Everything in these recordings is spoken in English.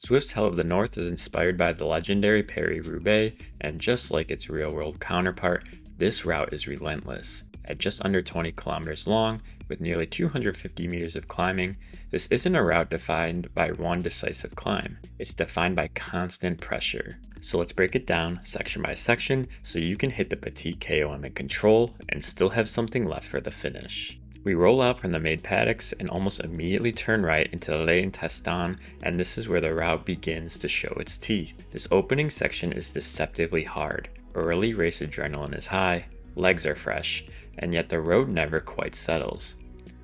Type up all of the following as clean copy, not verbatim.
Zwift's Hell of the North is inspired by the legendary Paris-Roubaix, and just like its real-world counterpart, this route is relentless. At just under 20 kilometers long, with nearly 250 meters of climbing, this isn't a route defined by one decisive climb. It's defined by constant pressure. So let's break it down section by section so you can hit the Petit KOM in control and still have something left for the finish. We roll out from the main paddocks and almost immediately turn right into Les Intestins, and this is where the route begins to show its teeth. This opening section is deceptively hard. Early race adrenaline is high, legs are fresh, and yet the road never quite settles.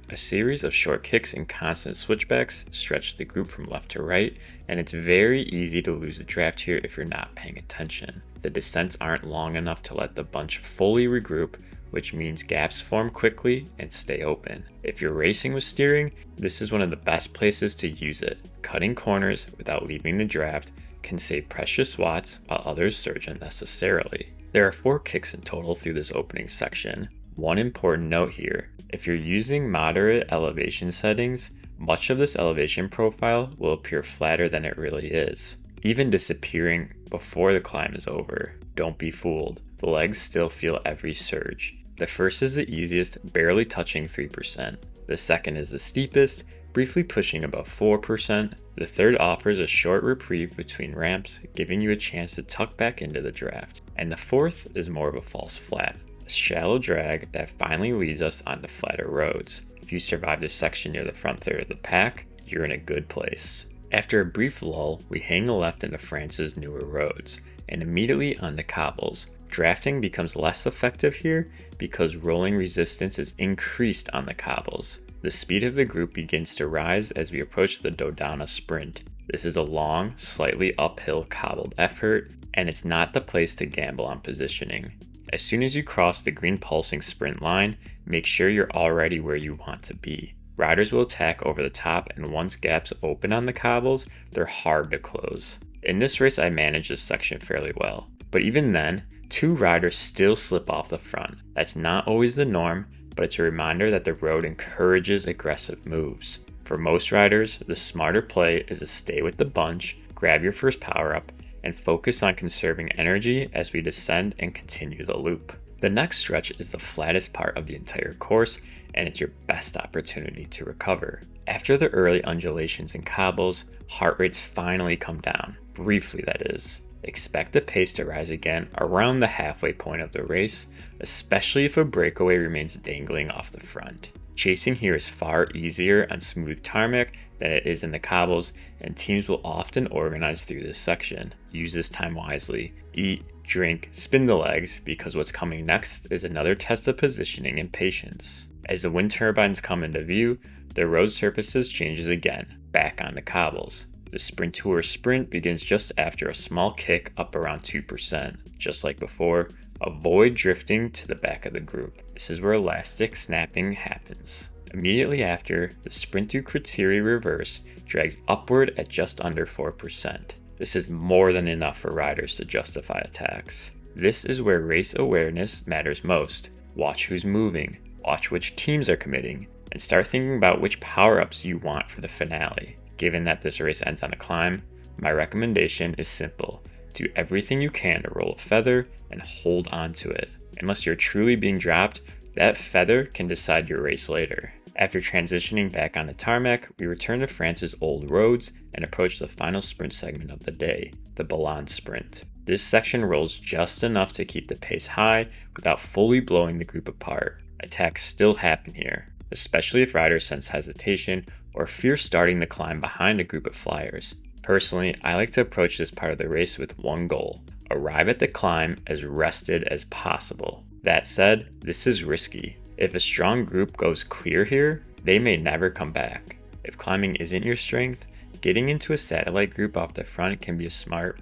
A series of short kicks and constant switchbacks stretch the group from left to right, and it's very easy to lose a draft here if you're not paying attention. The descents aren't long enough to let the bunch fully regroup, which means gaps form quickly and stay open. If you're racing with steering, this is one of the best places to use it. Cutting corners without leaving the draft can save precious watts while others surge unnecessarily. There are 4 kicks in total through this opening section. One important note here, if you're using moderate elevation settings, much of this elevation profile will appear flatter than it really is, even disappearing before the climb is over. Don't be fooled, the legs still feel every surge. The first is the easiest, barely touching 3%. The second is the steepest, briefly pushing above 4%. The third offers a short reprieve between ramps, giving you a chance to tuck back into the draft. And the fourth is more of a false flat, a shallow drag that finally leads us onto flatter roads. If you survive this section near the front third of the pack, you're in a good place. After a brief lull, we hang a left into France's newer roads, and immediately onto cobbles. Drafting becomes less effective here because rolling resistance is increased on the cobbles. The speed of the group begins to rise as we approach the Dodana sprint. This is a long, slightly uphill cobbled effort, and it's not the place to gamble on positioning. As soon as you cross the green pulsing sprint line, make sure you're already where you want to be. Riders will attack over the top, and once gaps open on the cobbles, they're hard to close. In this race I managed this section fairly well, but even then, 2 riders still slip off the front. That's not always the norm, but it's a reminder that the road encourages aggressive moves. For most riders, the smarter play is to stay with the bunch, grab your first power up, and focus on conserving energy as we descend and continue the loop. The next stretch is the flattest part of the entire course, and it's your best opportunity to recover. After the early undulations and cobbles, heart rates finally come down, briefly that is. Expect the pace to rise again around the halfway point of the race, especially if a breakaway remains dangling off the front. Chasing here is far easier on smooth tarmac than it is in the cobbles, and teams will often organize through this section. Use this time wisely. Eat, drink, spin the legs, because what's coming next is another test of positioning and patience. As the wind turbines come into view, the road surfaces changes again, back onto cobbles. The Sprinteur sprint begins just after a small kick up around 2%. Just like before, avoid drifting to the back of the group. This is where elastic snapping happens. Immediately after, the Sprinteur Criteria reverse drags upward at just under 4%. This is more than enough for riders to justify attacks. This is where race awareness matters most. Watch who's moving, watch which teams are committing, and start thinking about which power-ups you want for the finale. Given that this race ends on a climb, my recommendation is simple. Do everything you can to roll a feather and hold on to it. Unless you're truly being dropped, that feather can decide your race later. After transitioning back onto tarmac, we return to France's old roads and approach the final sprint segment of the day, the Boulogne sprint. This section rolls just enough to keep the pace high without fully blowing the group apart. Attacks still happen here, especially if riders sense hesitation or fear starting the climb behind a group of flyers. Personally, I like to approach this part of the race with one goal: arrive at the climb as rested as possible. That said, this is risky. If a strong group goes clear here, they may never come back. If climbing isn't your strength, getting into a satellite group off the front can be a smart,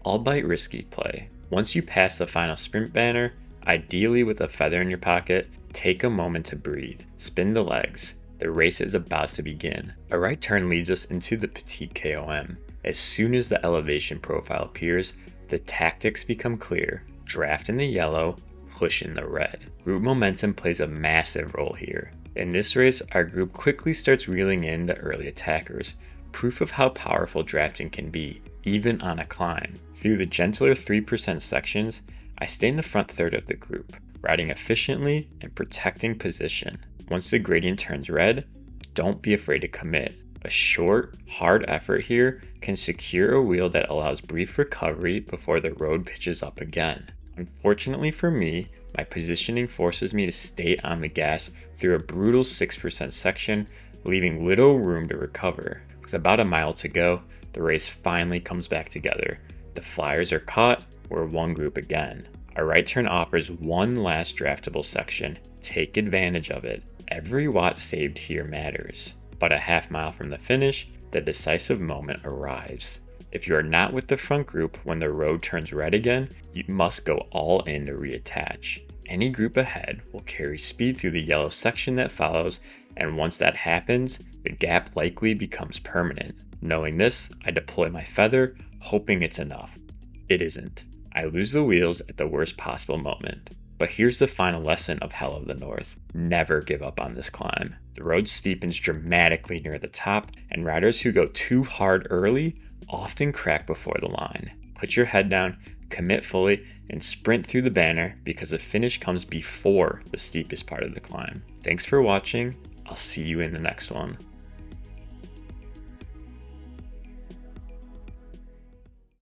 albeit risky play. Once you pass the final sprint banner, ideally with a feather in your pocket, take a moment to breathe, spin the legs. The race is about to begin. A right turn leads us into the Petit KOM. As soon as the elevation profile appears, the tactics become clear. Draft in the yellow, push in the red. Group momentum plays a massive role here. In this race, our group quickly starts reeling in the early attackers, Proof of how powerful drafting can be, even on a climb. Through the gentler 3% sections, I stay in the front third of the group, riding efficiently and protecting position. Once the gradient turns red, don't be afraid to commit. A short, hard effort here can secure a wheel that allows brief recovery before the road pitches up again. Unfortunately for me, my positioning forces me to stay on the gas through a brutal 6% section, leaving little room to recover. With about a mile to go, the race finally comes back together. The flyers are caught, we're one group again. Our right turn offers one last draftable section. Take advantage of it. Every watt saved here matters. But a half mile from the finish, the decisive moment arrives. If you are not with the front group when the road turns red again, you must go all in to reattach. Any group ahead will carry speed through the yellow section that follows, and once that happens, the gap likely becomes permanent. Knowing this, I deploy my feather, hoping it's enough. It isn't. I lose the wheels at the worst possible moment. But here's the final lesson of Hell of the North. Never give up on this climb. The road steepens dramatically near the top, and riders who go too hard early often crack before the line. Put your head down, commit fully, and sprint through the banner because the finish comes before the steepest part of the climb. Thanks for watching. I'll see you in the next one.